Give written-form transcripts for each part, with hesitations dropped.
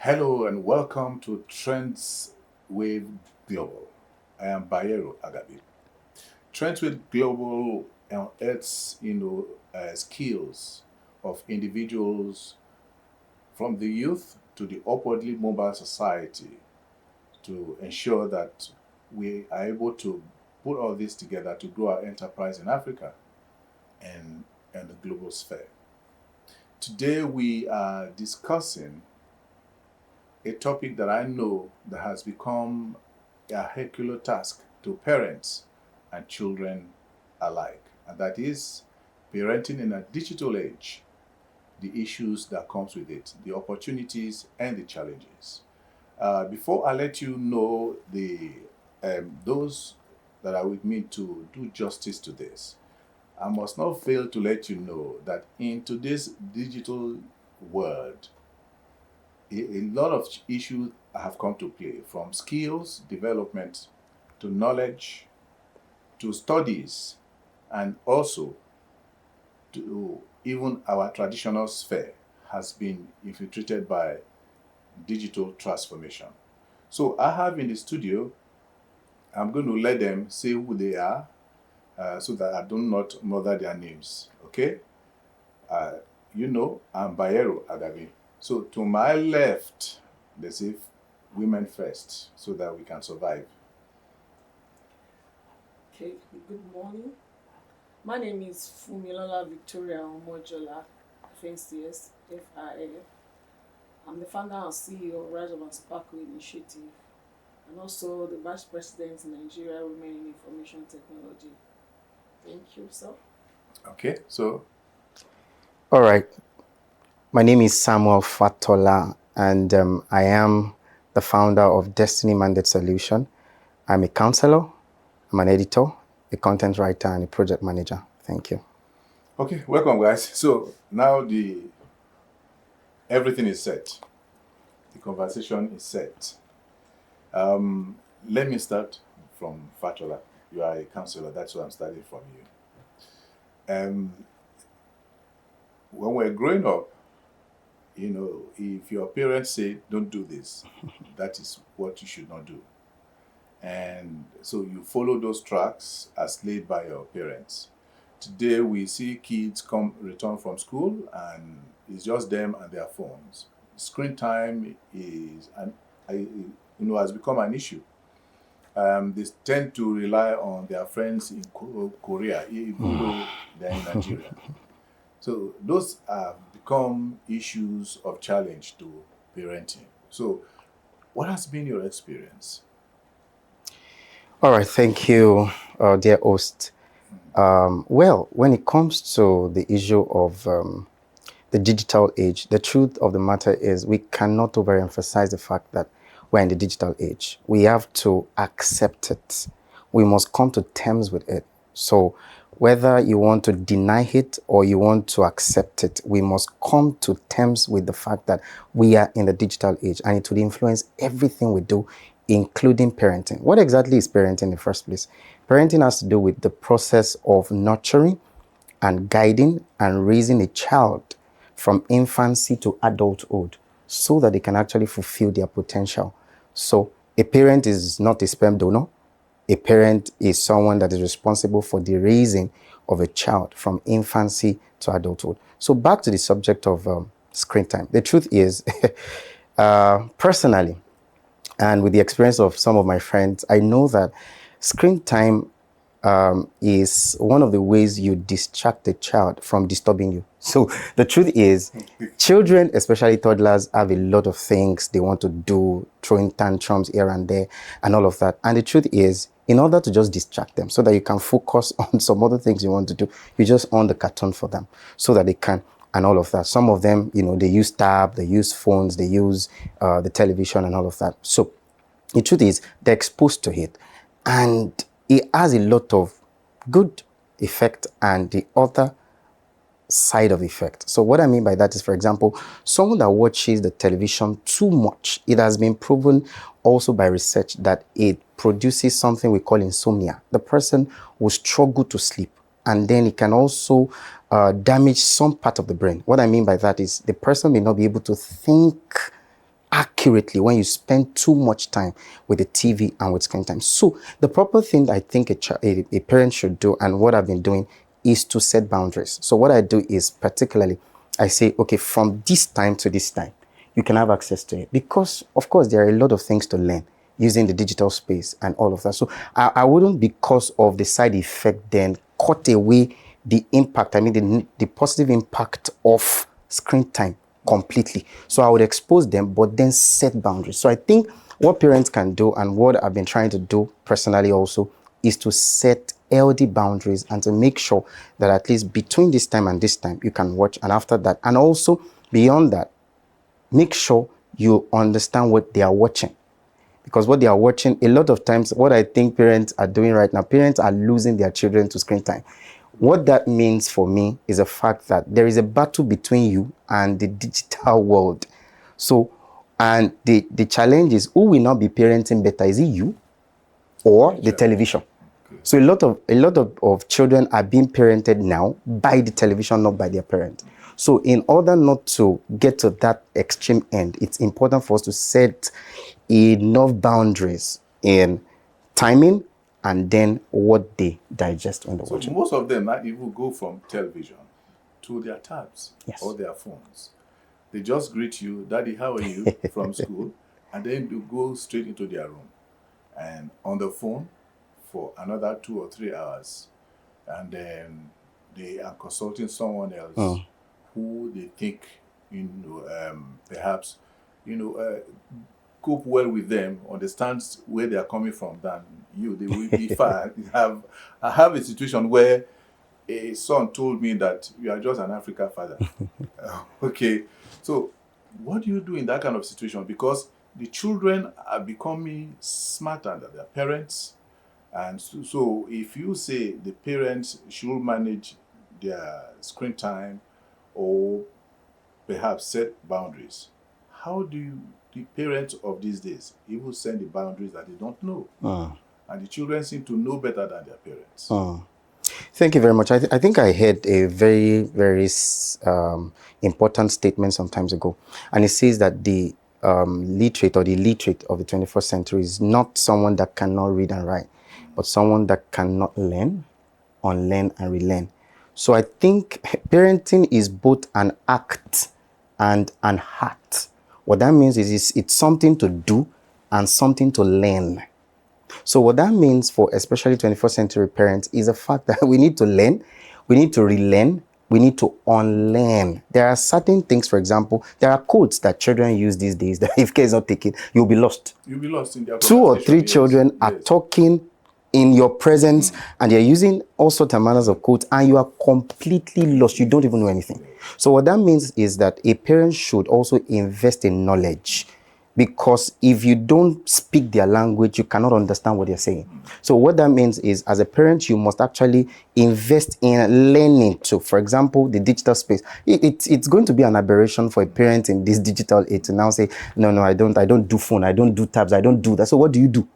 Hello and welcome to Trends with Global. I am Bayero Agabi. Trends with Global unearths, skills of individuals from the youth to the upwardly mobile society to ensure that we are able to put all this together to grow our enterprise in Africa and the global sphere. Today we are discussing a topic that I know that has become a Herculean task to parents and children alike, and that is parenting in a digital age, the issues that comes with it, the opportunities and the challenges. Before I let you know the those that are with me to do justice to this, I must not fail to let you know that in today's digital world, a lot of issues have come to play, from skills development to knowledge to studies, and also to even our traditional sphere has been infiltrated by digital transformation. So I have in the studio, I'm going to let them say who they are so that I do not mother their names. Okay? Uh, I'm Bayero Agabi. So to my left, they say women first so that we can survive. Okay, good morning. My name is Fumilola Victoria Omojola, FNCS, FIL. I'm the founder and CEO of Rise of and Sparkle Initiative and also the Vice President in Nigeria Women in Information Technology. Thank you, sir. Okay, so. All right. My name is Samuel Fatola, and I am the founder of Destiny Mandate Solution. I'm a counselor, I'm an editor, a content writer, and a project manager. Thank you. Okay, welcome, guys. So now everything is set. The conversation is set. Let me start from Fatola. You are a counselor. That's why I'm starting from you. When we're growing up, if your parents say, don't do this, that is what you should not do. And so you follow those tracks as laid by your parents. Today we see kids return from school and it's just them and their phones. Screen time has become an issue. They tend to rely on their friends in Korea, even though they're in Nigeria. So those have become issues of challenge to parenting. So what has been your experience? All right, thank you, dear host. Well, when it comes to the issue of the digital age, the truth of the matter is we cannot overemphasize the fact that we're in the digital age. We have to accept it. We must come to terms with it. So whether you want to deny it or you want to accept it, we must come to terms with the fact that we are in the digital age and it will influence everything we do, including parenting. What exactly is parenting in the first place? Parenting has to do with the process of nurturing and guiding and raising a child from infancy to adulthood so that they can actually fulfill their potential. So a parent is not a sperm donor. A parent is someone that is responsible for the raising of a child from infancy to adulthood. So back to the subject of screen time. The truth is, personally, and with the experience of some of my friends, I know that screen time is one of the ways you distract a child from disturbing you. So the truth is, children, especially toddlers, have a lot of things they want to do, throwing tantrums here and there, and all of that. And the truth is, in order to just distract them so that you can focus on some other things you want to do, you just on the cartoon for them so that they can, and all of that. Some of them, they use tab, they use phones, they use the television and all of that. So the truth is, they're exposed to it. And it has a lot of good effect and the other side of effect. So what I mean by that is, for example, someone that watches the television too much, it has been proven also by research that it produces something we call insomnia. The person will struggle to sleep, and then it can also damage some part of the brain. What I mean by that is the person may not be able to think accurately when you spend too much time with the TV and with screen time. So the proper thing I think a parent should do, and what I've been doing, is to set boundaries. So what I do is, particularly, I say, okay, from this time to this time, you can have access to it. Because, of course, there are a lot of things to learn using the digital space and all of that. So I wouldn't, because of the side effect, then cut away the impact, the positive impact of screen time completely. So I would expose them, but then set boundaries. So I think what parents can do, and what I've been trying to do personally also, is to set healthy boundaries and to make sure that at least between this time and this time you can watch, and after that, and also beyond that, make sure you understand what they are watching. Because what they are watching, a lot of times, what I think parents are doing right now, parents are losing their children to screen time. What that means for me is the fact that there is a battle between you and the digital world. So, and the challenge is, who will not be parenting better? Is it you or the television? Okay. So a lot of children are being parented now by the television, not by their parent. So in order not to get to that extreme end, it's important for us to set enough boundaries in timing and then what they digest when they're So watching. most of them might even go from television to their tabs or their phones. They just greet you, "Daddy, how are you?" from school, and then you go straight into their room and on the phone for another 2 or 3 hours, and then they are consulting someone else who they think, perhaps, cope well with them, understands where they are coming from than you. They will be fine. I have a situation where a son told me that you are just an African father. Okay, so what do you do in that kind of situation? Because the children are becoming smarter than their parents, and so if you say the parents should manage their screen time or perhaps set boundaries, how do the parents of these days even set the boundaries that they don't know? And the children seem to know better than their parents. Thank you very much. I think I heard a very, very important statement some times ago. And it says that the literate or the illiterate of the 21st century is not someone that cannot read and write, but someone that cannot learn, unlearn, and relearn. So I think parenting is both an act and an art. What that means is it's something to do and something to learn. So what that means for especially 21st century parents is the fact that we need to learn, we need to relearn, we need to unlearn. There are certain things, for example, there are codes that children use these days that if care is not taken, you'll be lost. You'll be lost in their 2 or 3 children are talking in your presence and they're using all sorts of manners of codes and you are completely lost. You don't even know anything. So what that means is that a parent should also invest in knowledge. Because if you don't speak their language, you cannot understand what they're saying. So what that means is, as a parent, you must actually invest in learning too. For example, the digital space. It's going to be an aberration for a parent in this digital age to now say, no, I don't do phone, I don't do tabs, I don't do that. So what do you do?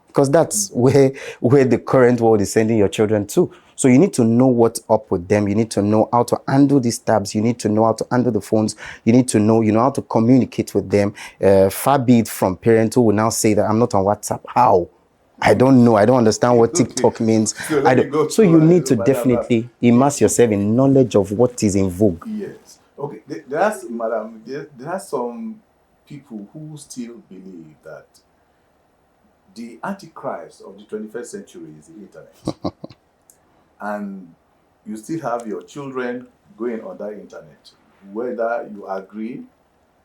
Because that's where the current world is sending your children to. So you need to know what's up with them. You need to know how to handle these tabs. You need to know how to handle the phones. You need to know, how to communicate with them. Far be it from parents who will now say that I'm not on WhatsApp. How? I don't know. I don't understand what TikTok means. So you need to definitely immerse yourself in knowledge of what is in vogue. Yes. Okay. There are some people who still believe that the antichrist of the 21st century is the internet. And you still have your children going on that internet, whether you agree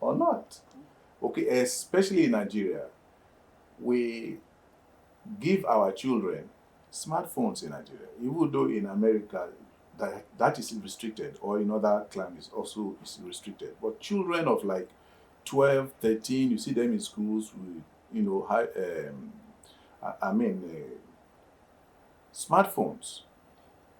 or not. Okay, especially in Nigeria, we give our children smartphones in Nigeria, even though in America that is restricted, or in other climates also is restricted. But children of like 12, 13, you see them in schools with, smartphones.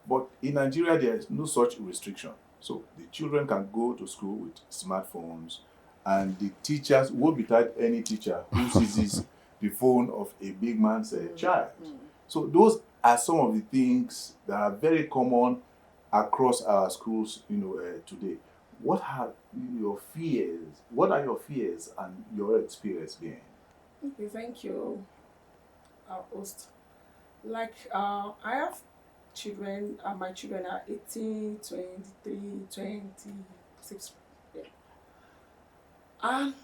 But in Nigeria, there is no such restriction. So the children can go to school with smartphones, and the teachers won't be tied any teacher who seizes the phone of a big man's child. So those are some of the things that are very common across our schools, today. what are your fears? What are your fears and your experience been? Okay, thank you, host. Like, I have children, my children are 18, 23, 26. Yeah. And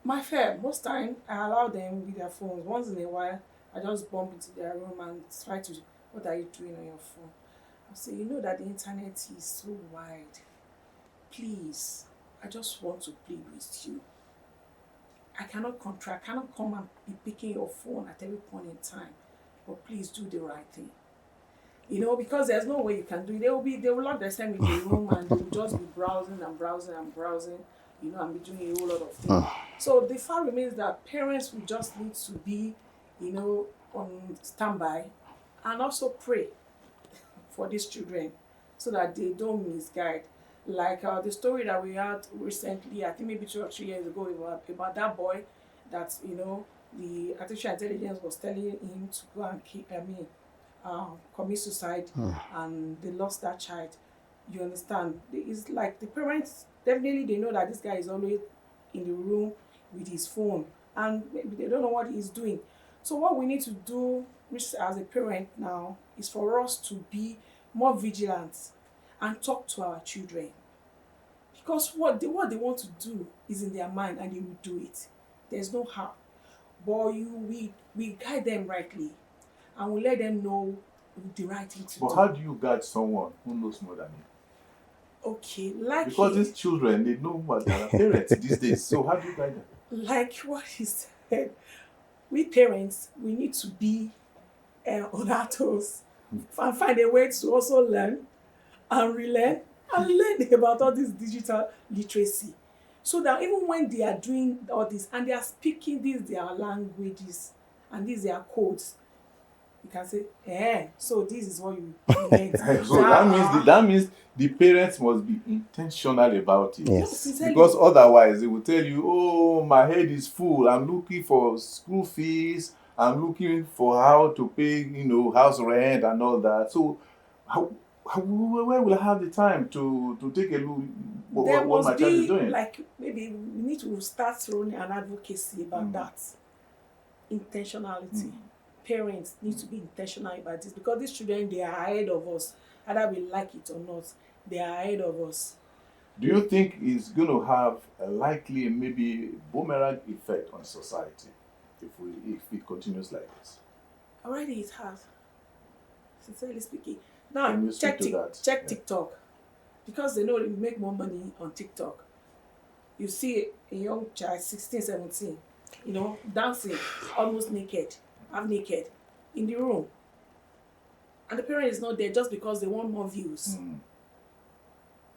my fear, most time, I allow them with their phones. Once in a while, I just bump into their room and try to, what are you doing on your phone? I say, you know that the internet is so wide. Please, I just want to plead with you. I cannot come and be picking your phone at every point in time. But please do the right thing. You know, because there's no way you can do it. They will lock themselves in the room and they will just be browsing and browsing and browsing, you know, and be doing a whole lot of things. So the fact remains that parents will just need to be, you know, on standby and also pray for these children so that they don't misguide. Like the story that we had recently, I think maybe 2 or 3 years ago, about that boy that, you know, the artificial intelligence was telling him to go and commit suicide, and they lost that child. You understand? It's like the parents, definitely they know that this guy is always in the room with his phone, and maybe they don't know what he's doing. So what we need to do, which as a parent now, is for us to be more vigilant and talk to our children, because what they want to do is in their mind and they will do it. There's no harm, but we guide them rightly and we let them know the right thing to But do. how do you guide someone who knows more than you? Okay, like Because these children, they know what their parents these days. So how do you guide them? like what he said, we parents, we need to be on our toes and find a way to also learn and relearn and learn about all this digital literacy, so that even when they are doing all this and they are speaking these their languages and these their codes, you can say, so this is what you meant. So that means the parents must be intentional about it. Yes. Because otherwise they will tell you, oh, my head is full. I'm looking for school fees. I'm looking for how to pay, you know, house rent and all that. So where will I have the time to take a look what my child is doing? Like, maybe we need to start throwing an advocacy about that. Intentionality. Parents need to be intentional about this, because these children, they are ahead of us. Either we like it or not, they are ahead of us. Do you think it's going to have a likely, maybe boomerang effect on society if it continues like this? Already it has, sincerely speaking. Now, check TikTok, because they know they make more money on TikTok. You see a young child, 16, 17, you know, dancing, almost naked, half naked, in the room. And the parent is not there just because they want more views.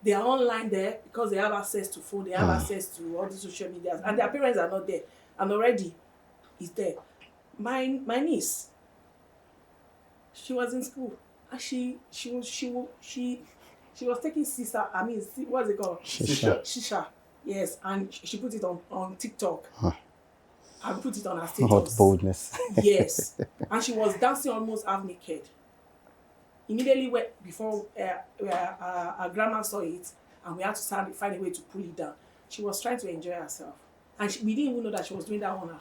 They are online there because they have access to phone, they have access to all the social media, and their parents are not there. And already it's there. My niece, she was in school, and she was taking what's it called? Shisha. Yes, and she put it on TikTok. And put it on her status. What boldness. Yes. And she was dancing almost half naked. Immediately before our grandma saw it, and we had to find a way to pull it down. She was trying to enjoy herself. And we didn't even know that she was doing that on her own.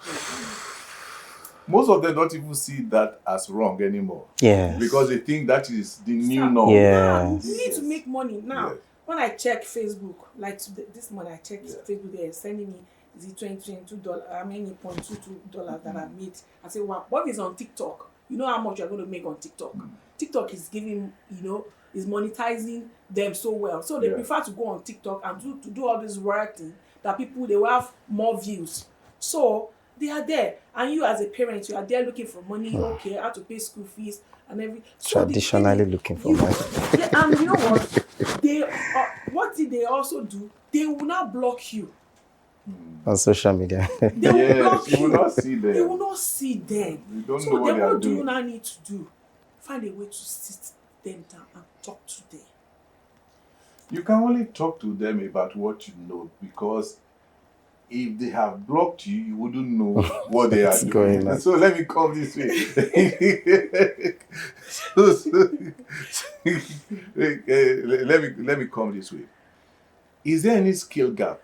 Most of them don't even see that as wrong anymore. Yes. Because they think that is the new norm. Yes. We need to make money. Now, when I check Facebook, like this morning I checked Facebook, they're sending me, is it $22? How many $0.22 that I made? I say, wow, what is on TikTok? You know how much you're going to make on TikTok? TikTok is giving, you know, is monetizing them so well. So they prefer to go on TikTok and to do all this writing that people, they will have more views. So they are there. And you as a parent, you are there looking for money, okay, how to pay school fees and everything. So traditionally looking for money. And you know what did they also do? They will not block you. On social media. They will block you will not see them. You will not see them. You don't so know what they are what do doing. you now need to do? Find a way to sit them down and talk to them. You can only talk to them about what you know, because if they have blocked you, you wouldn't know what they are doing. So let me come this way. Let me come this way. Is there any skill gap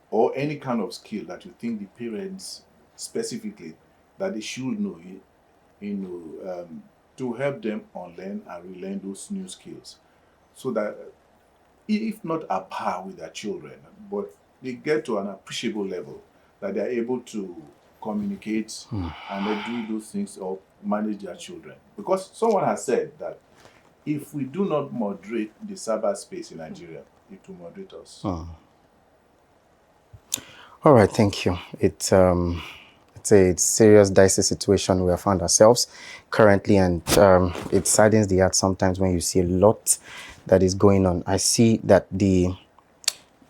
or any kind of skill that you think the parents specifically that they should know, to help them unlearn and relearn those new skills, so that if not at par with their children, but they get to an appreciable level that they are able to communicate and then do those things or manage their children? Because someone has said that if we do not moderate the cyberspace in Nigeria, it will moderate us. All right, thank you. It's a serious, dicey situation we have found ourselves currently, and it saddens the heart sometimes when you see a lot that is going on. I see that the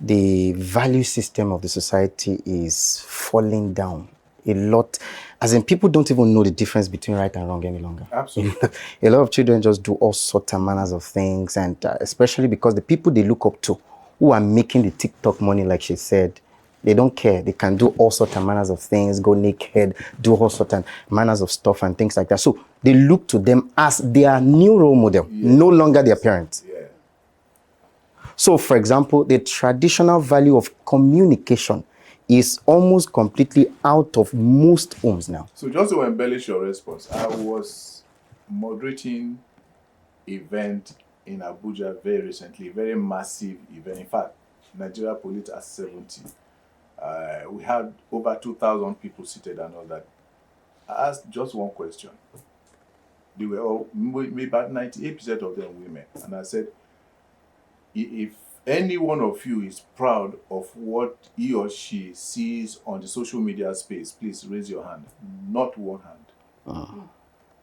value system of the society is falling down a lot, as in people don't even know the difference between right and wrong any longer. Absolutely. A lot of children just do all sorts of manners of things, and especially because the people they look up to, who are making the TikTok money, like she said, they don't care. They can do all sorts of manners of things, go naked, do all sorts of manners of stuff and things like that. So they look to them as their new role model, no longer their parents. Yeah. So, for example, the traditional value of communication is almost completely out of most homes now. So just to embellish your response, I was moderating event in Abuja very recently, very massive event. In fact, Nigeria Police at 70. We had over 2,000 people seated and all that. I asked just one question. They were all, maybe about 98% of them women. And I said, if any one of you is proud of what he or she sees on the social media space, please raise your hand. Not one hand.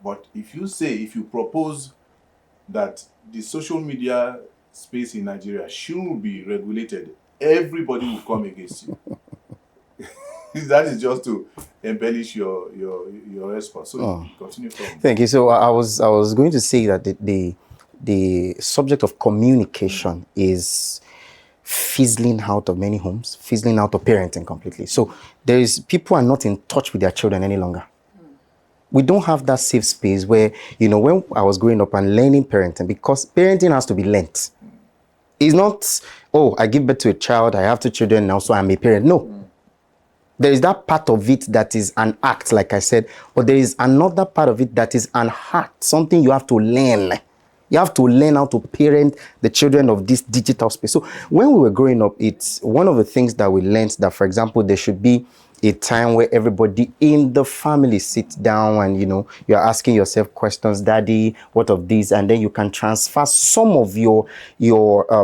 But if you propose that the social media space in Nigeria should be regulated, everybody will come against you. That is just to embellish your response. So continue from. Thank you. So I was going to say that the subject of communication is fizzling out of many homes, fizzling out of parenting completely. So people are not in touch with their children any longer. We don't have that safe space where, when I was growing up and learning parenting, because parenting has to be learnt. It's not, I give birth to a child, I have 2 children now, so I'm a parent. No. There is that part of it that is an act, like I said, but there is another part of it that is an art, something you have to learn. You have to learn how to parent the children of this digital space. So when we were growing up, it's one of the things that we learned that, for example, there should be a time where everybody in the family sits down and, you're asking yourself questions, Daddy, what of this? And then you can transfer some of your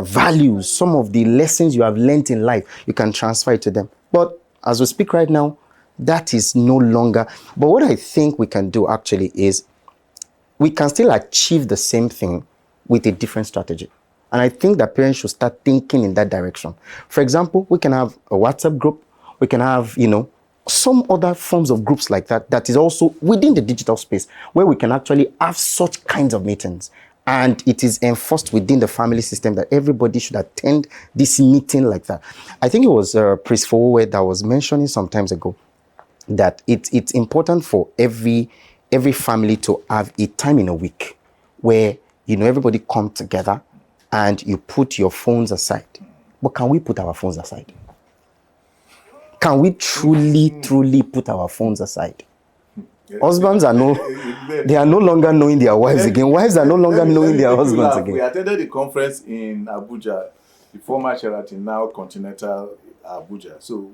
values, some of the lessons you have learned in life, you can transfer it to them. But as we speak right now, that is no longer. But what I think we can do actually is we can still achieve the same thing with a different strategy. And I think that parents should start thinking in that direction. For example, we can have a WhatsApp group. We can have, some other forms of groups like that is also within the digital space where we can actually have such kinds of meetings. And it is enforced within the family system that everybody should attend this meeting like that. I think it was Priest Fowowe that was mentioning some times ago that it's important for every family to have a time in a week where, everybody come together and you put your phones aside. But can we put our phones aside? Can we truly put our phones aside? Husbands are they are no longer knowing their wives again. Wives are no longer knowing their husbands again. We attended the conference in Abuja, the former Sheraton, now Continental Abuja. So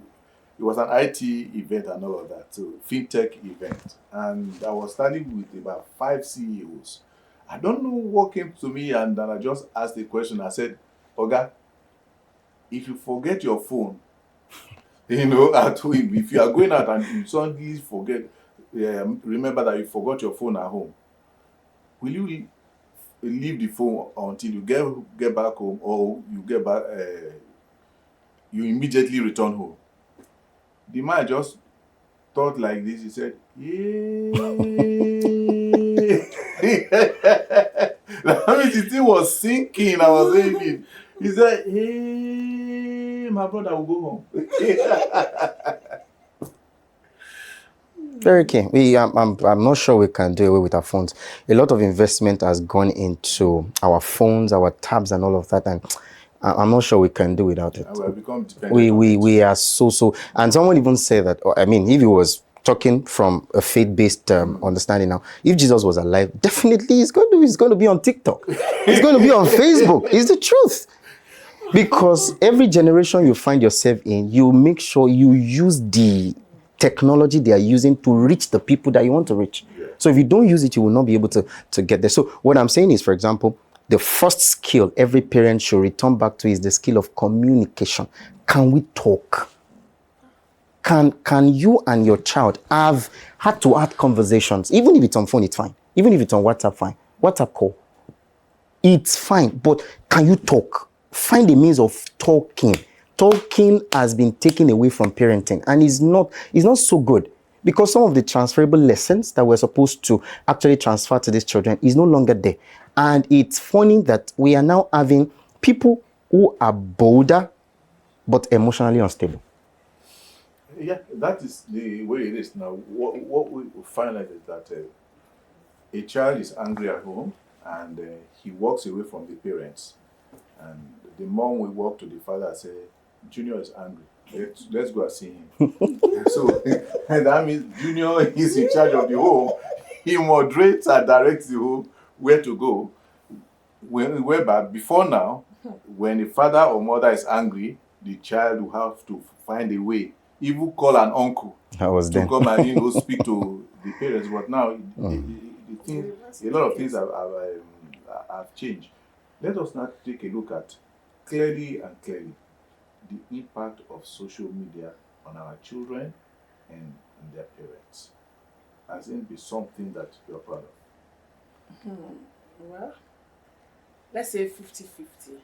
it was an IT event and all of that, so fintech event. And I was standing with about 5 CEOs. I don't know what came to me, and then I just asked the question. I said, Oga, if you forget your phone, at home, if you are going out and you suddenly forget, remember that you forgot your phone at home, will you leave the phone until you get back home, or you immediately return home? The man just thought like this. He said, yeah. That means the thing was sinking. I was saying it. He said, hey, my brother will go home. Very key. I'm not sure we can do away with our phones. A lot of investment has gone into our phones, our tabs, and all of that. And I'm not sure we can do without it. And we have become dependent on it. We are so. And someone even said that, I mean, if he was talking from a faith-based understanding now, if Jesus was alive, definitely he's going to be on TikTok. He's going to be on Facebook. It's the truth. Because every generation you find yourself in, you make sure you use the technology they are using to reach the people that you want to reach. Yeah. So if you don't use it, you will not be able to get there. So what I'm saying is, for example, the first skill every parent should return back to is the skill of communication. Can we talk? Can you and your child have heart-to-heart conversations? Even if it's on phone, it's fine. Even if it's on WhatsApp, fine. WhatsApp call, it's fine. But can you talk? Find a means of talking. Talking has been taken away from parenting, and it's not so good, because some of the transferable lessons that we're supposed to actually transfer to these children is no longer there. And it's funny that we are now having people who are bolder but emotionally unstable. Yeah, that is the way it is now. What we find out is that a child is angry at home, and he walks away from the parents. And the mom will walk to the father and say, Junior is angry. Let's go and see him. So, and that means Junior is in charge of the home. He moderates and directs the home where to go. Whereby before now, when the father or mother is angry, the child will have to find a way, even call an uncle to come and speak to the parents. But now the thing, a lot of things have changed. Let us now take a look at clearly the impact of social media on our children and their parents. Has it been something that you're proud of? Well, let's say 50-50.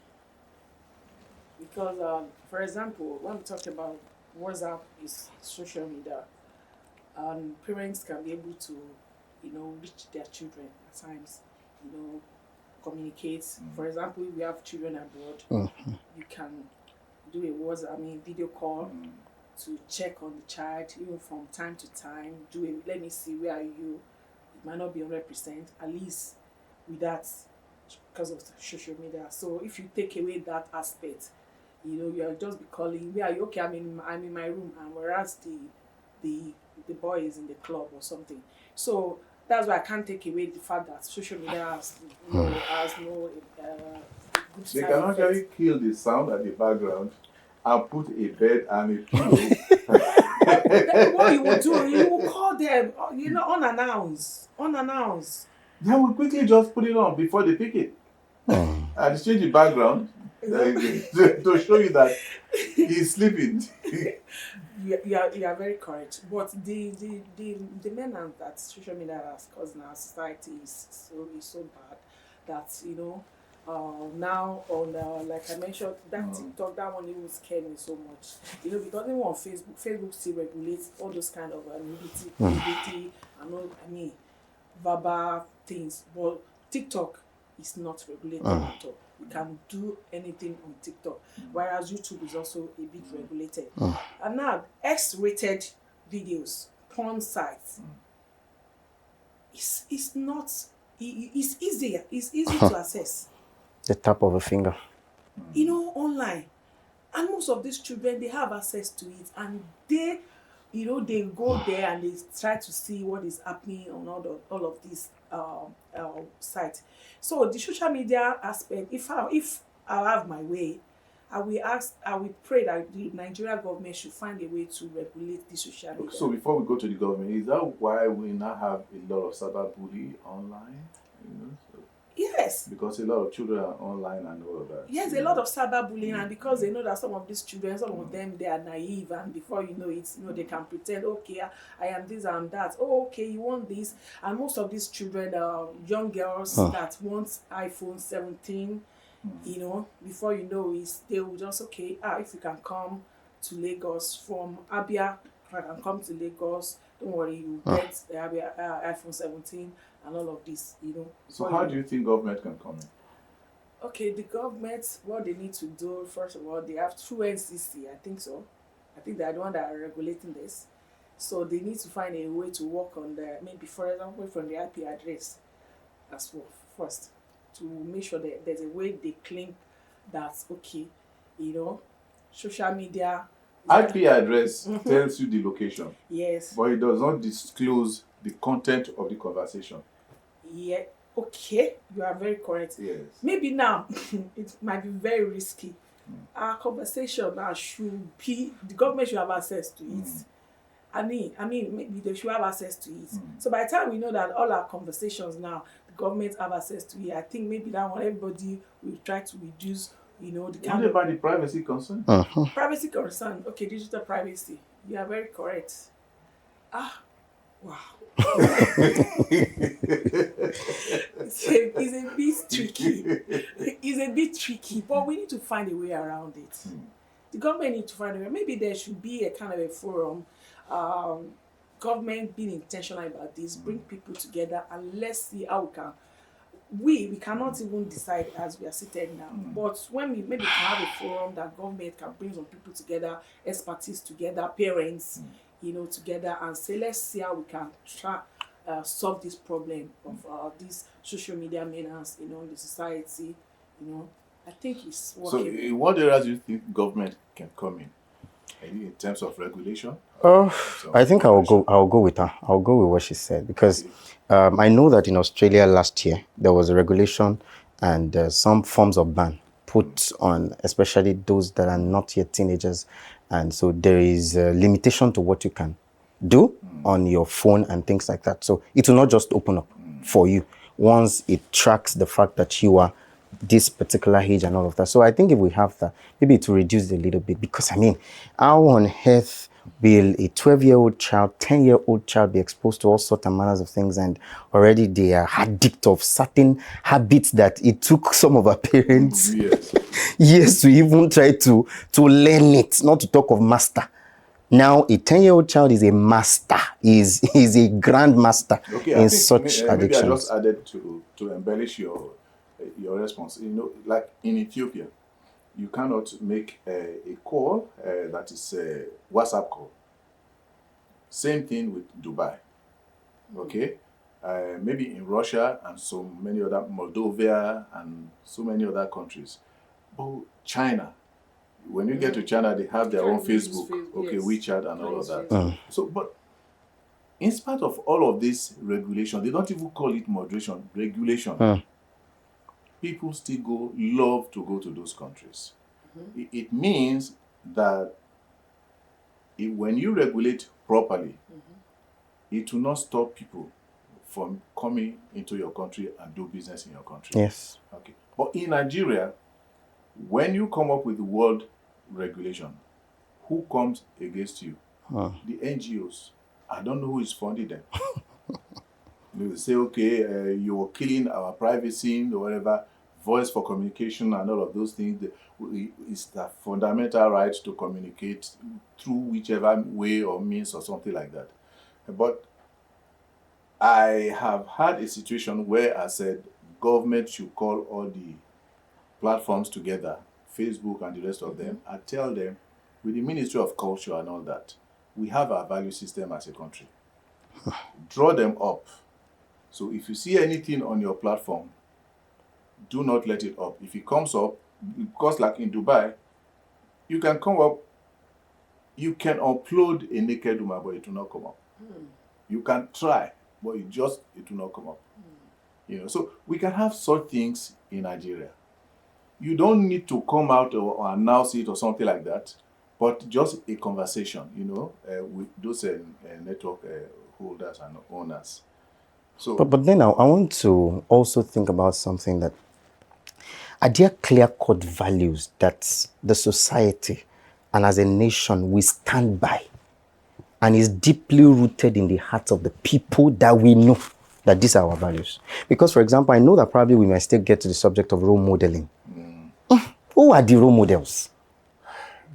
Because, for example, when we talk about WhatsApp is social media, parents can be able to, reach their children at times, communicate. For example, if we have children abroad, you can do a WhatsApp, video call to check on the child, even from time to time. Let me see, where are you? It might not be 100%, at least with that, because of social media. So if you take away that aspect, you'll just be calling, where are you? Okay, I'm in my room, and whereas the boy is in the club or something. So that's why I can't take away the fact that social media has no good They side can effects. actually kill the sound at the background and put a bed and a pillow. Then what you will do, you will call them, unannounced. Then we quickly just put it on before they pick it. And change the background to show you that he's sleeping. You are very correct. But the menace that social media has caused in our society is so bad that now on like I mentioned, that TikTok, that one even scared me so much. Because even on Facebook still regulates all those kind of nudity and all, verbal things. But TikTok is not regulated at all. You can do anything on TikTok, whereas YouTube is also a bit regulated. And now, X-rated videos, porn sites, it's not. It's easier. It's easy to access. The tap of a finger. Online, and most of these children, they have access to it, and they go there and they try to see what is happening on all of these sites. So the social media aspect, if I have my way, I will pray that the Nigerian government should find a way to regulate the social media. So before we go to the government, is that why we now have a lot of cyberbullying online? Yes. Because a lot of children are online and all of that. Yes, a lot of cyberbullying, and because they know that some of these children, some of them, they are naive, and before you know it, they can pretend, okay, I am this, I am that. Oh, okay, you want this, and most of these children are young girls that want iPhone 17. Before you know it, they will just, okay, if you can come to Lagos from Abia, if I can come to Lagos, don't worry, you get the iPhone 17 and all of this, So how do you think government can come in? Okay, the government, what they need to do, first of all, they have through NCC, I think so. I think they are the one that are regulating this. So they need to find a way to work on maybe for example, from the IP address as well, first, to make sure that there's a way they clean that, okay, social media. IP address tells you the location. Yes. But it does not disclose the content of the conversation. Yeah. Okay. You are very correct. Yes. Maybe now it might be very risky. Our conversation now should be, the government should have access to it. I mean, maybe they should have access to it. So by the time we know that all our conversations now, the government have access to it, I think maybe that one everybody will try to reduce, the kind What about the privacy concern? privacy concern. Okay, digital privacy. You are very correct. Wow. It's a bit tricky. It's a bit tricky, but we need to find a way around it. The government need to find a way. Maybe there should be a kind of a forum, government being intentional about this, bring people together, and let's see how we can. We cannot even decide as we are seated now, but when we maybe can have a forum that government can bring some people together, expertise together, parents, together, and say, let's see how we can try solve this problem of these social media menace, in the society. I think it's So, working. in what areas do you think government can come in terms of regulation? I think I'll go with her. I'll go with what she said, because I know that in Australia last year there was a regulation and some forms of ban put on, especially those that are not yet teenagers, and so there is a limitation to what you can do on your phone and things like that. So it will not just open up for you once it tracks the fact that you are this particular age and all of that. So I think if we have that, maybe it will reduce a little bit, because how on earth will a 12-year-old child, 10-year-old child be exposed to all sorts of manners of things, and already they are addict of certain habits that it took some of our parents years to even try to learn it, not to talk of master. Now a 10-year-old child is a master, is a grandmaster in such addictions. Maybe I just added to embellish your response. Like in Ethiopia, you cannot make a call that is a WhatsApp call. Same thing with Dubai. Okay, maybe in Russia and so many other, Moldova and so many other countries. But China, when you get to China, they have their own Facebook, WeChat and all of that. So, but in spite of all of this regulation, they don't even call it moderation, regulation. People still love to go to those countries. It means that when you regulate properly, it will not stop people from coming into your country and do business in your country. Yes. Okay. But in Nigeria, when you come up with the world regulation, who comes against you? The NGOs. I don't know who is funding them. They will say, okay, you're killing our privacy or whatever, voice for communication and all of those things. It's the fundamental right to communicate through whichever way or means or something like that. But I have had a situation where I said government should call all the platforms together, Facebook and the rest of them, and tell them, with the Ministry of Culture and all that, we have our value system as a country. Draw them up. So if you see anything on your platform, do not let it up. If it comes up, because like in Dubai, you can come up, you can upload a naked woman, but it will not come up. You can try, but it will not come up. So we can have such things in Nigeria. You don't need to come out or announce it or something like that, but just a conversation, with those network holders and owners. So, but then I want to also think about something that, are there clear-cut values that the society and as a nation we stand by, and is deeply rooted in the hearts of the people that we know that these are our values? Because, for example, I know that probably we might still get to the subject of role modeling. Who are the role models?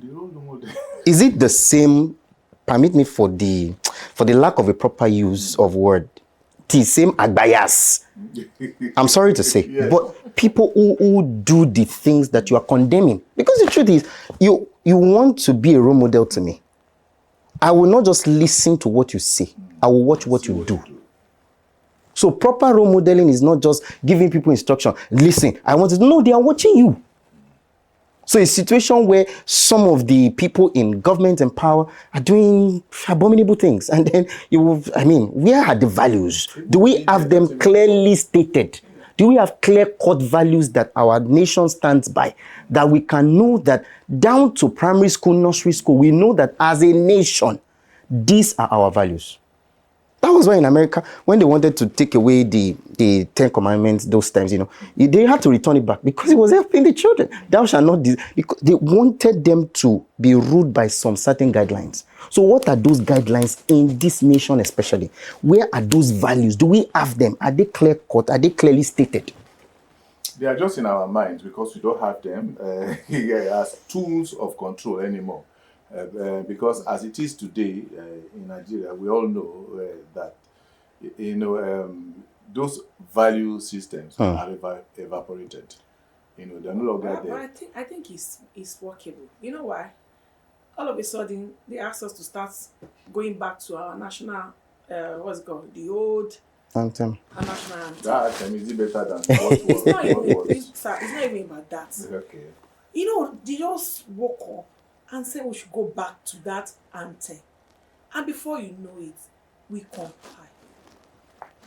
The role model. Is it the same, permit me for the lack of a proper use of word, the same agbayas? I'm sorry to say, but people who do the things that you are condemning. Because the truth is, you want to be a role model to me. I will not just listen to what you say. I will watch what you do. So proper role modeling is not just giving people instruction. Listen, I want to. No, they are watching you. So a situation where some of the people in government and power are doing abominable things. And then where are the values? Do we have them clearly stated? Do we have clear-cut values that our nation stands by? That we can know that down to primary school, nursery school, we know that as a nation, these are our values. That was why in America, when they wanted to take away the Ten Commandments, those times, they had to return it back because it was helping the children. Thou shalt not, because they wanted them to be ruled by some certain guidelines. So what are those guidelines in this nation especially? Where are those values? Do we have them? Are they clear-cut? Are they clearly stated? They are just in our minds because we don't have them as tools of control anymore. Because as it is today in Nigeria, we all know that those value systems are evaporated. They're no longer there. But I think it's workable. You know why? All of a sudden, they asked us to start going back to our national, what's it called? The old anthem. National anthem. That anthem is better than what It's not even about that. Okay. They just woke up and said we should go back to that anthem. And before you know it, we comply.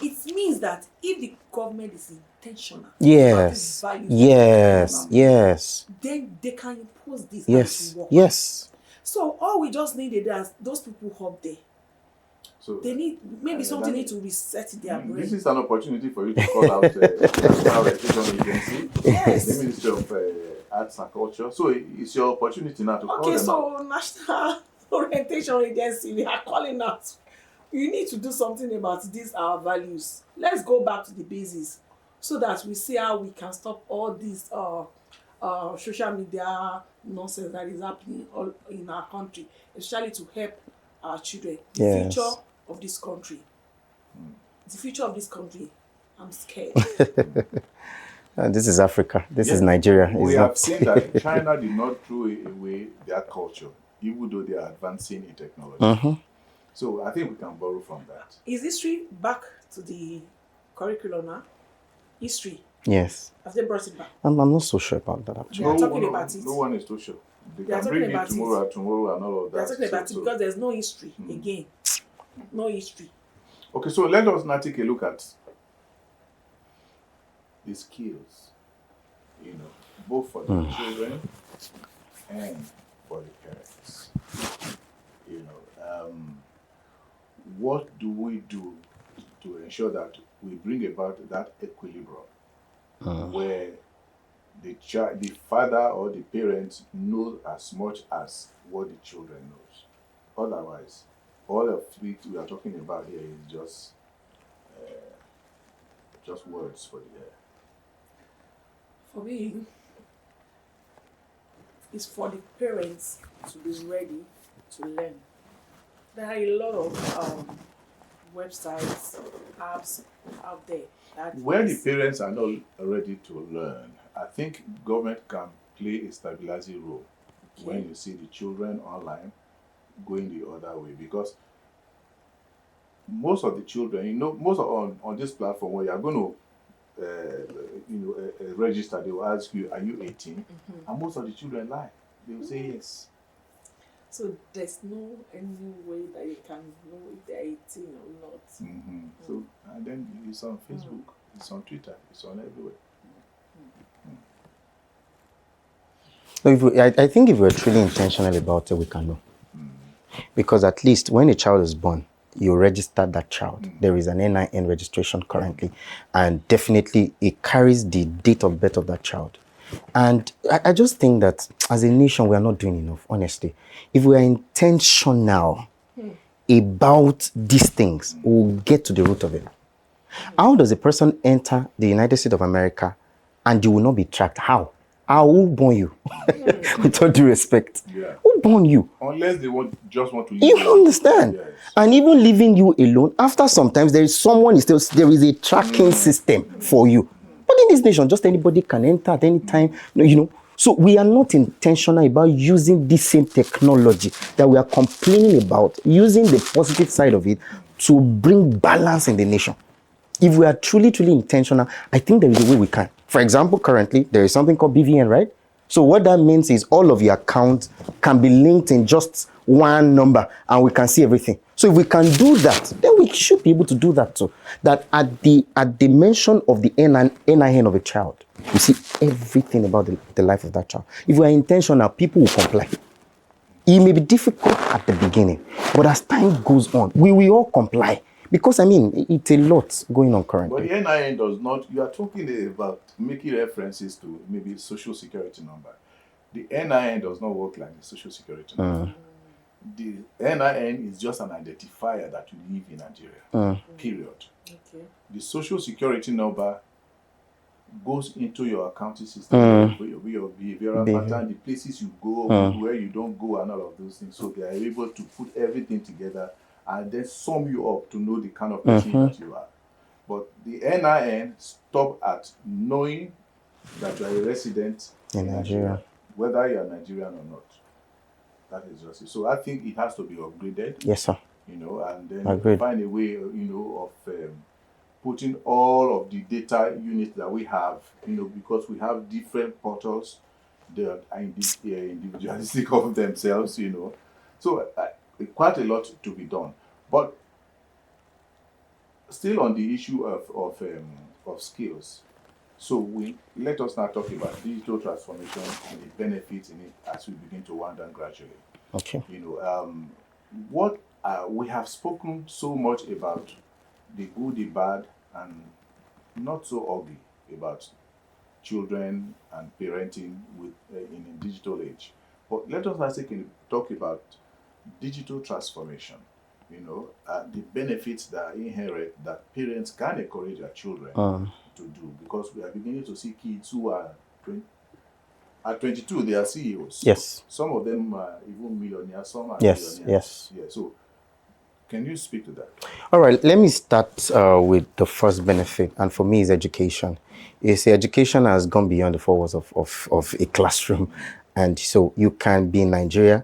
It means that if the government is intentional about these values, then they can impose this. Yes. So all we just needed is those people up there. So they need something need to reset their brain. This is an opportunity for you to call out National Education Agency, the Ministry of Arts and Culture. So it's your opportunity now to call them out. Okay, so National Orientation Agency, we are calling out. You need to do something about these our values. Let's go back to the basis so that we see how we can stop all these social media nonsense that is happening all in our country, especially to help our children. The future of this country. The future of this country. I'm scared. This is Africa. This is Nigeria. We have seen that China did not throw away their culture, even though they are advancing in technology. So I think we can borrow from that. Is history back to the curriculum now? History? Yes. Have they brought it back? I'm not so sure about that actually. They are talking about it. No one is too sure. They are can bring it tomorrow and all of that. They are talking about it because there's no history again. No history. Okay, so let us now take a look at the skills, both for the children and for the parents. What do we do to ensure that we bring about that equilibrium where the father or the parents know as much as what the children knows? Otherwise, all of it we are talking about here is just words for the air. For me, it's for the parents to be ready to learn. There are a lot of websites, apps out there. Where the parents are not ready to learn, I think government can play a stabilizing role when you see the children online going the other way, because most of the children, on this platform where you are going to register, they will ask you, are you 18? And most of the children lie. They will say yes. So there's no any way that you can know if they're 18 or not. So and then it's on Facebook, it's on Twitter, it's on everywhere. So I think if we're truly intentional about it, we can know. Because at least when a child is born, you register that child. There is an NIN registration currently, and definitely it carries the date of birth of that child. And I just think that as a nation, we are not doing enough, honestly. If we are intentional about these things, we'll get to the root of it. How does a person enter the United States of America and you will not be tracked? How? Who born you? With all due respect. Who born you? Unless they just want to leave you. Understand? Yes. And even leaving you alone, after sometimes there is a tracking system for you. But in this nation, just anybody can enter at any time, So we are not intentional about using this same technology that we are complaining about, using the positive side of it to bring balance in the nation. If we are truly, truly intentional, I think there is a way we can. For example, currently, there is something called BVN, right? So what that means is all of your accounts can be linked in just one number and we can see everything. So if we can do that, then we should be able to do that too. That at the mention of the NIN of a child, you see everything about the life of that child. If we are intentional, people will comply. It may be difficult at the beginning, but as time goes on, we will all comply. Because, I mean, it's a lot going on currently. But the NIN does not, you are talking about making references to maybe social security number. The NIN does not work like the social security number. The NIN is just an identifier that you live in Nigeria, period. Okay. The social security number goes into your accounting system, your behavioral pattern, the places you go, where you don't go, and all of those things. So they are able to put everything together and then sum you up to know the kind of person that you are. But the NIN stop at knowing that you are a resident in Nigeria, whether you are Nigerian or not. That is just it. So I think it has to be upgraded. Yes, sir. You know, and then find a way, you know, of putting all of the data units that we have, you know, because we have different portals that are individualistic of themselves, you know. So quite a lot to be done. But still on the issue of skills. So let us now talk about digital transformation and the benefits in it as we begin to wind down gradually. Okay. You know, we have spoken so much about the good, the bad, and not so ugly about children and parenting in a digital age. But let us now talk about digital transformation. You know, the benefits that are inherent that parents can encourage their children to do, because we are beginning to see kids who are at 22, they are CEOs. Yes. Some of them are even millionaires, some are millionaires. Yes. Yeah. So, can you speak to that? All right. Let me start with the first benefit, and for me, is education. You see, education has gone beyond the four walls of a classroom, and so you can be in Nigeria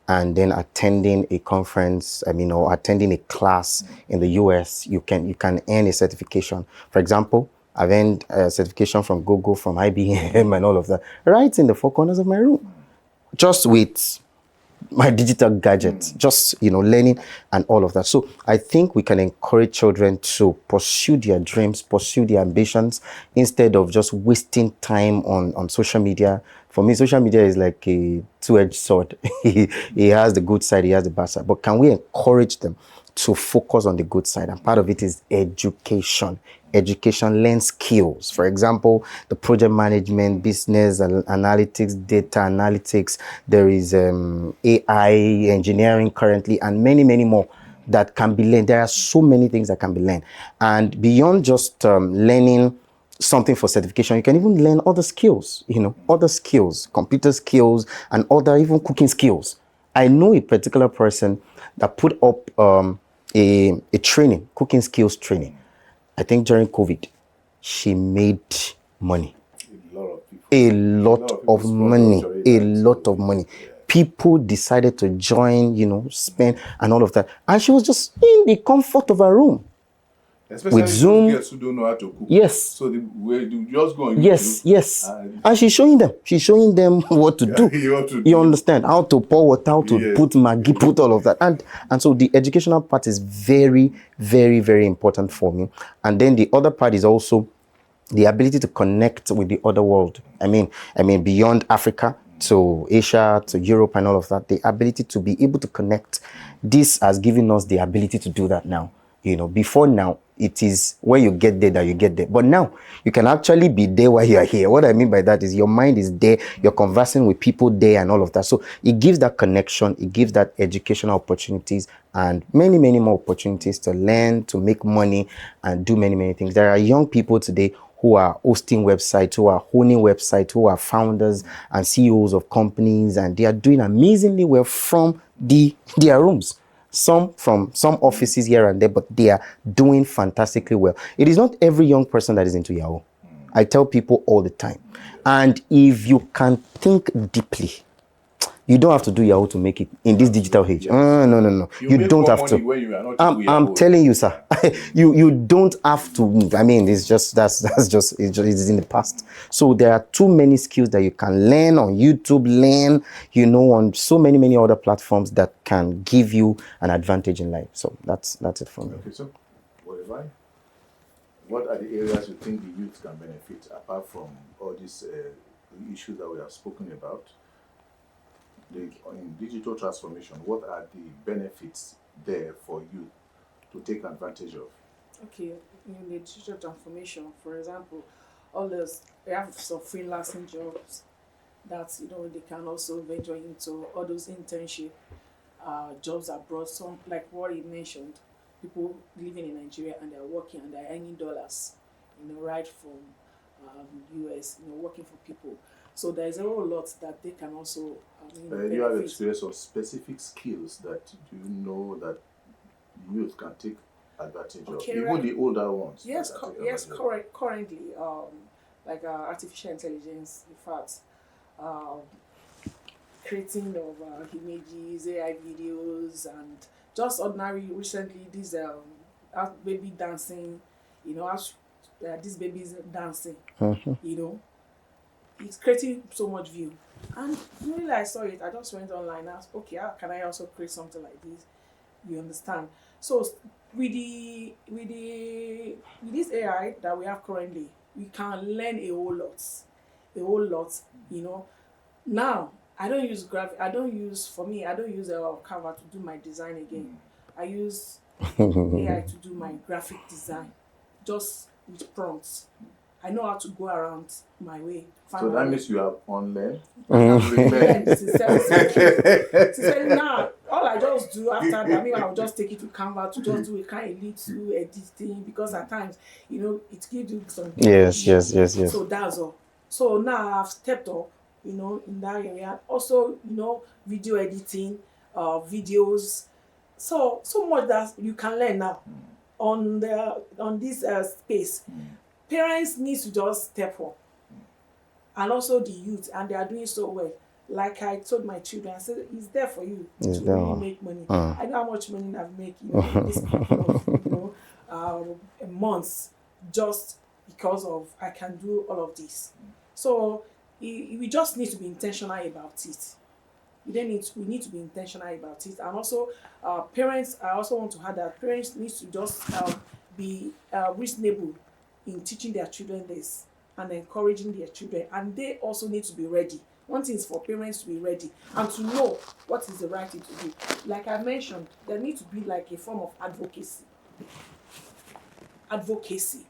and then attending a conference, or attending a class in the US. You can earn a certification. For example, I've earned a certification from Google, from IBM, and all of that, right in the four corners of my room, just with my digital gadgets, just, learning and all of that. So I think we can encourage children to pursue their dreams, pursue their ambitions, instead of just wasting time on social media. For me, social media is like a two-edged sword. He has the good side, he has the bad side. But can we encourage them to focus on the good side? And part of it is education. Education, learn skills. For example, the project management, business analytics, data analytics. There is AI engineering currently, and many, many more that can be learned. There are so many things that can be learned. And beyond just learning something for certification, you can even learn other skills, other skills, computer skills, and other even cooking skills. I know a particular person that put up a training, cooking skills training. I think during COVID, she made money. A lot of money. People decided to join, spend and all of that. And she was just in the comfort of her room. Especially with Zoom. Girls who don't know how to cook. Yes. So they just go on YouTube. Yes. And she's showing them what to do. You understand? How to pour water, how to put Maggi, put all of that. And so the educational part is very, very, very important for me. And then the other part is also the ability to connect with the other world. I mean, beyond Africa to Asia, to Europe and all of that, the ability to be able to connect. This has given us the ability to do that now. Before now, it is when you get there that you get there. But now, you can actually be there while you are here. What I mean by that is your mind is there, you're conversing with people there and all of that. So it gives that connection, it gives that educational opportunities and many, many more opportunities to learn, to make money and do many, many things. There are young people today who are hosting websites, who are owning websites, who are founders and CEOs of companies, and they are doing amazingly well from their rooms. Some from some offices here and there, but they are doing fantastically well. It is not every young person that is into Yahoo. I tell people all the time. And if you can think deeply, You don't have to do Yahoo to make it in this digital age. Yes. No. You make don't more have money to. when you are not doing I'm Yahoo. telling you, sir. you don't have to. I mean, it's just it's in the past. So there are too many skills that you can learn on YouTube, learn, on so many other platforms that can give you an advantage in life. So that's it for me. Okay, so what are the areas you think the youth can benefit apart from all these issues that we have spoken about? In digital transformation, what are the benefits there for you to take advantage of? Okay, in the digital transformation, for example, all those they have some freelancing jobs that they can also venture into all those internship jobs abroad. Some like what he mentioned, people living in Nigeria and they're working and they're earning dollars, right from US, working for people. So there's a whole lot that they can also you have benefit. experience of specific skills that you know that youth can take advantage of, even the older ones. Yes, currently, like artificial intelligence, in fact, creating of images, AI videos, and just ordinary. Recently, this baby dancing, this baby is dancing, it's creating so much view. And when I saw it, I just went online and asked, okay, how can I also create something like this? You understand? So with this AI that we have currently, we can learn a whole lot. Now I don't use Canva to do my design again. I use AI to do my graphic design, just with prompts. I know how to go around my way. So that means you have unlearned. Now, all I just do after that, maybe I'll just take it to Canva to just do a kind of little editing, because at times, it gives you some. Yes. So that's all. So now I've stepped up, in that area. Also, video editing, videos. So much that you can learn now on this space. Parents need to just step up, and also the youth, and they are doing so well. Like I told my children, I said, it's there for you to really make money. I know how much money I've made in this couple of months, just because of I can do all of this. So we just need to be intentional about it. We need to be intentional about it. And also parents, I also want to add that parents need to just be reasonable in teaching their children this and encouraging their children, and they also need to be ready. One thing is for parents to be ready and to know what is the right thing to do. Like I mentioned, there needs to be like a form of advocacy.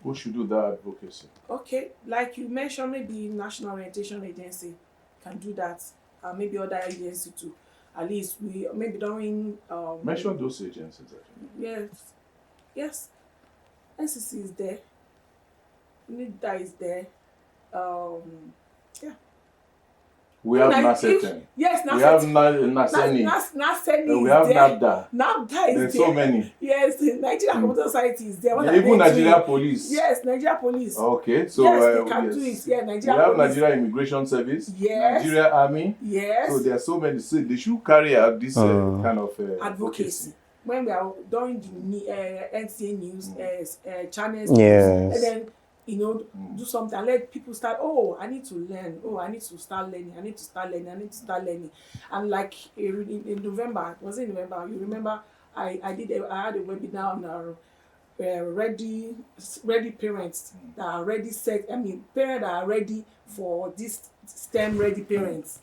Who should do that advocacy? Okay, like you mentioned, maybe National Orientation Agency can do that, maybe other agencies too. At least we maybe during mention those agencies actually. Yes, NCC is there. NIDA is there. Yeah. We have NASETEN. Yes, we have NASENI. NASENI. We have NABDA. NABDA is There's so many. Yes, Nigeria Computer Society is there. Even Nigeria Police. Yes, Nigeria Police. Okay, so yes, they can do it. Yeah, Nigeria we have Police. Nigeria Immigration Service. Yes. Nigeria Army. Yes. So there are so many. So they should carry out this kind of advocacy. When we are doing the NCA news channels, yes. And then do something and let people start. Oh, I need to learn. Oh, I need to start learning. I need to start learning. And like in November, was it November? You remember? I had a webinar on our ready parents that are ready set. I mean, parents that are ready for this STEM ready parents.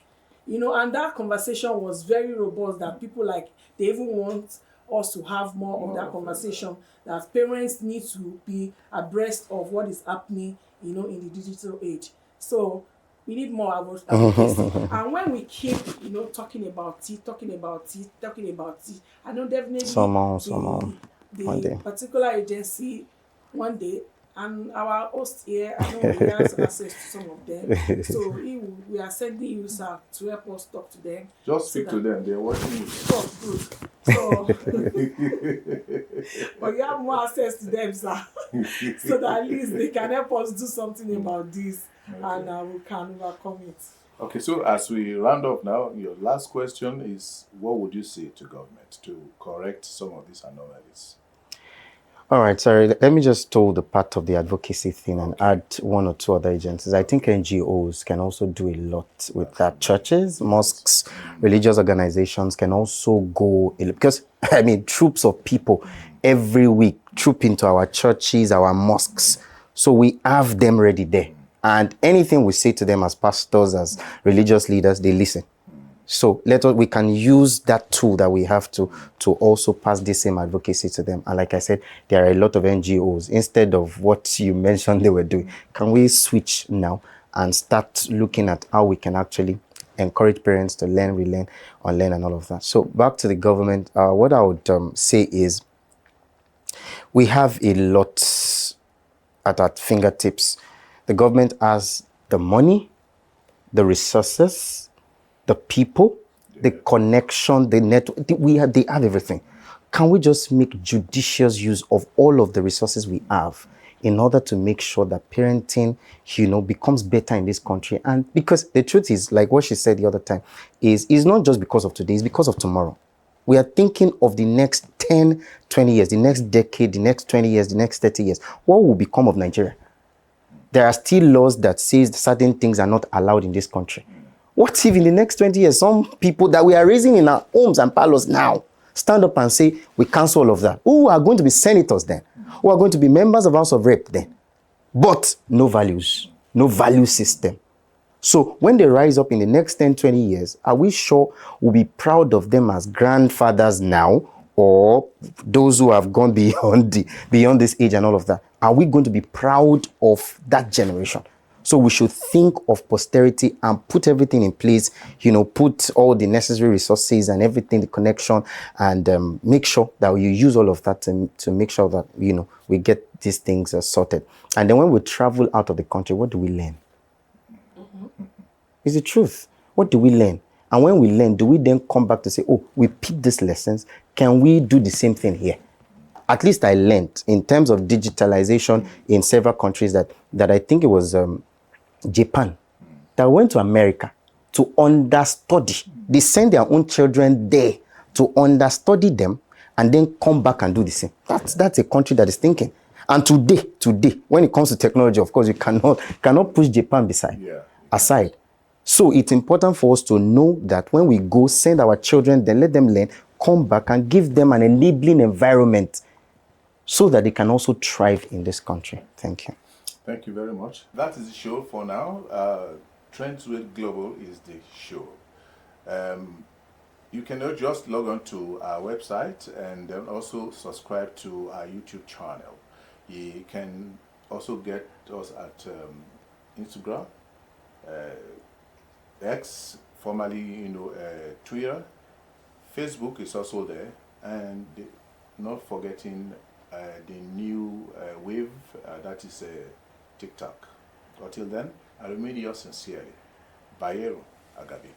And that conversation was very robust. That people they even want us to have more of that conversation, that parents need to be abreast of what is happening, in the digital age. So we need more advocacy. And when we keep, talking about it, I know definitely the particular agency one day, and our host here, I know he has access to some of them. So we are sending you, sir, to help us talk to them. Just speak to them. They're watching you. Good. So, but you have more access to them, sir. So that at least they can help us do something about this, and we can overcome it. Okay, so as we round off now, your last question is what would you say to government to correct some of these anomalies? All right, sorry. Let me just told the part of the advocacy thing and Okay. add one or two other agencies. I think NGOs can also do a lot with that. Churches, mosques, religious organizations can also go because I mean troops of people every week troop into our churches, our mosques. So we have them ready there. And anything we say to them as pastors, as religious leaders, they listen. So we can use that tool that we have to also pass the same advocacy to them. And like I said, there are a lot of NGOs. Instead of what you mentioned they were doing, can we switch now and start looking at how we can actually encourage parents to learn, relearn, unlearn, and all of that? So back to the government, what I would say is we have a lot at our fingertips. The government has the money, the resources, the people, the connection, the network. They have everything. Can we just make judicious use of all of the resources we have in order to make sure that parenting, becomes better in this country? And because the truth is, like what she said the other time, is not just because of today, it's because of tomorrow. We are thinking of the next 10, 20 years, the next decade, the next 20 years, the next 30 years. What will become of Nigeria? There are still laws that says certain things are not allowed in this country. What if in the next 20 years, some people that we are raising in our homes and parlors now stand up and say, we cancel all of that? Who are going to be senators then? Who are going to be members of House of Rep then? But no values, no value system. So when they rise up in the next 10, 20 years, are we sure we'll be proud of them as grandfathers now, or those who have gone beyond this age and all of that? Are we going to be proud of that generation? So we should think of posterity and put everything in place, put all the necessary resources and everything, the connection, and make sure that you use all of that to make sure that, we get these things sorted. And then when we travel out of the country, what do we learn? It's the truth. What do we learn? And when we learn, do we then come back to say, oh, we picked these lessons. Can we do the same thing here? At least I learned in terms of digitalization in several countries that I think it was Japan that went to America to understudy. They send their own children there to understudy them and then come back and do the same. That's a country that is thinking. And today, when it comes to technology, of course, you cannot push Japan aside. So it's important for us to know that when we go, send our children, then let them learn, come back and give them an enabling environment so that they can also thrive in this country. Thank you. Thank you very much. That is the show for now. Trends with Global is the show. You can now just log on to our website and then also subscribe to our YouTube channel. You can also get us at Instagram, X, formerly Twitter. Facebook is also there, and not forgetting the new wave that is TikTok. Until then, I remain yours sincerely, Bayero Agabi.